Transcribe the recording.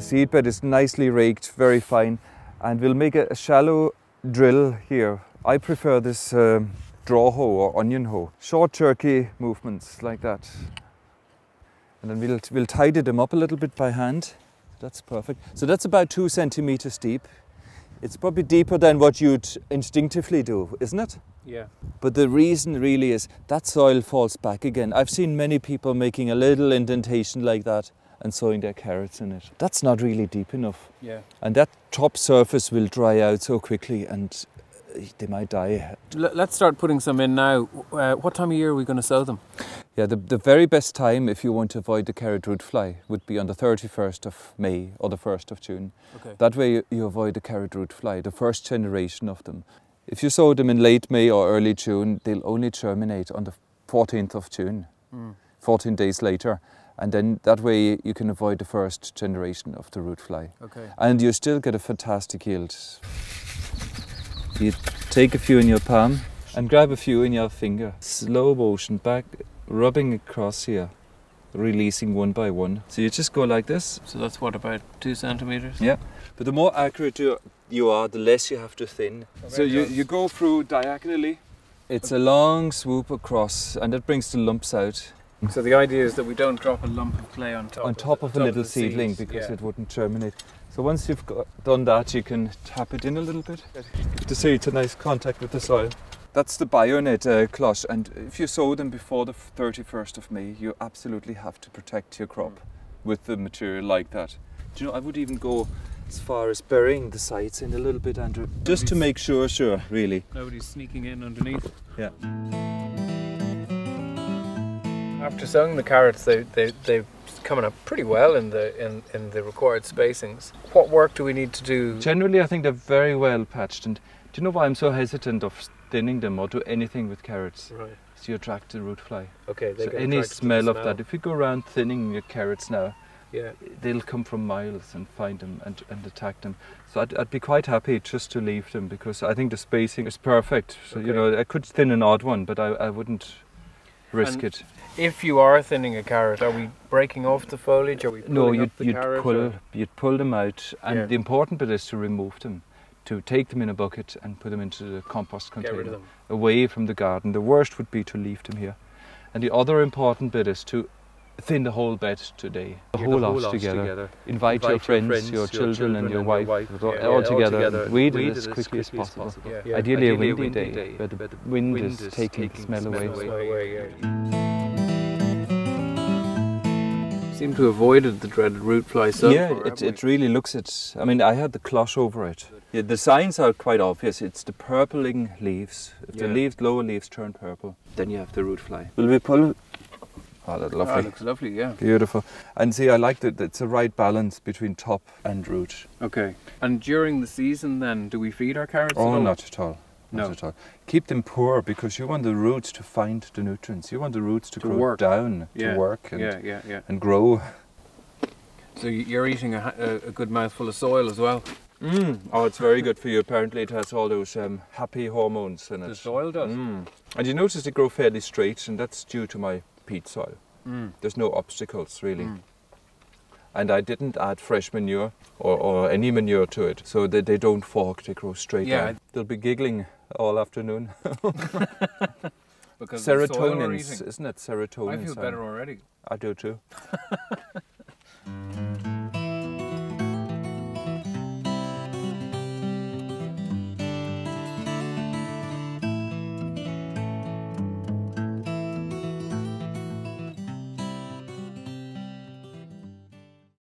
seed bed is nicely raked, very fine, and we'll make a shallow drill here. I prefer this draw hoe or onion hoe. Short jerky movements like that. And then we'll tidy them up a little bit by hand. That's perfect. So that's about 2 centimeters deep. It's probably deeper than what you'd instinctively do, isn't it? Yeah. But the reason really is that soil falls back again. I've seen many people making a little indentation like that and sowing their carrots in it. That's not really deep enough. Yeah. And that top surface will dry out so quickly and they might die. Let's start putting some in now. What time of year are we going to sow them? Yeah, the very best time if you want to avoid the carrot root fly would be on the 31st of May or the 1st of June. Okay. That way you avoid the carrot root fly, the first generation of them. If you sow them in late May or early June, they'll only germinate on the 14th of June, 14 days later. And then that way you can avoid the first generation of the root fly. Okay. And you still get a fantastic yield. You take a few in your palm and grab a few in your finger. Slow motion back, rubbing across here, releasing one by one. So you just go like this. So that's what, about 2 centimeters? Yeah. But the more accurate you are, the less you have to thin. So you go through diagonally. It's a long swoop across and that brings the lumps out. So the idea is that we don't drop a lump of clay on top of a little seedling because it wouldn't germinate. So once you've done that, you can tap it in a little bit to see it's a nice contact with the soil. That's the BioNet cloche, and if you sow them before the 31st of May, you absolutely have to protect your crop with the material like that. Do you know, I would even go as far as burying the sides in a little bit, Andrew, just to make sure, really. Nobody's sneaking in underneath. Yeah. After sowing the carrots, they've coming up pretty well in the required spacings. What work do we need to do? Generally, I think they're very well patched. And do you know why I'm so hesitant of thinning them or do anything with carrots? Right. So you attract the root fly. Okay. So any smell of that. If you go around thinning your carrots now, yeah, they'll come from miles and find them and attack them. So I'd be quite happy just to leave them because I think the spacing is perfect. So you know, I could thin an odd one, but I wouldn't risk it. If you are thinning a carrot, are we breaking off the foliage? Are we pulling up the carrot? You'd pull them out, and the important bit is to remove them, to take them in a bucket and put them into the compost container, get rid of them, away from the garden. The worst would be to leave them here. And the other important bit is to thin the whole bed today, the whole lot together. Invite your friends, your children and your wife all together. Weed it as quickly as possible. Ideally a windy day where the wind is taking the smell away. Seem to have avoided the dreaded root fly so far. It really looks it. I mean, I had the cloche over it. Yeah, the signs are quite obvious. It's the purpling leaves. If the lower leaves turn purple, then you have the root fly. Will we pull? Oh, that's lovely. Oh, looks lovely, yeah. Beautiful. And see, I like that it's a right balance between top and root. Okay. And during the season then, do we feed our carrots at all? Oh, not at all. Not at all. Keep them poor because you want the roots to find the nutrients. You want the roots to grow down, to work and grow. So you're eating a good mouthful of soil as well? Oh, it's very good for you. Apparently it has all those happy hormones in it. The soil does? And you notice they grow fairly straight, and that's due to my peat soil. There's no obstacles really. And I didn't add fresh manure or any manure to it, so that they don't fork, they grow straight down. They'll be giggling all afternoon. Because serotonin, isn't it? Serotonin. I feel better already. I do too.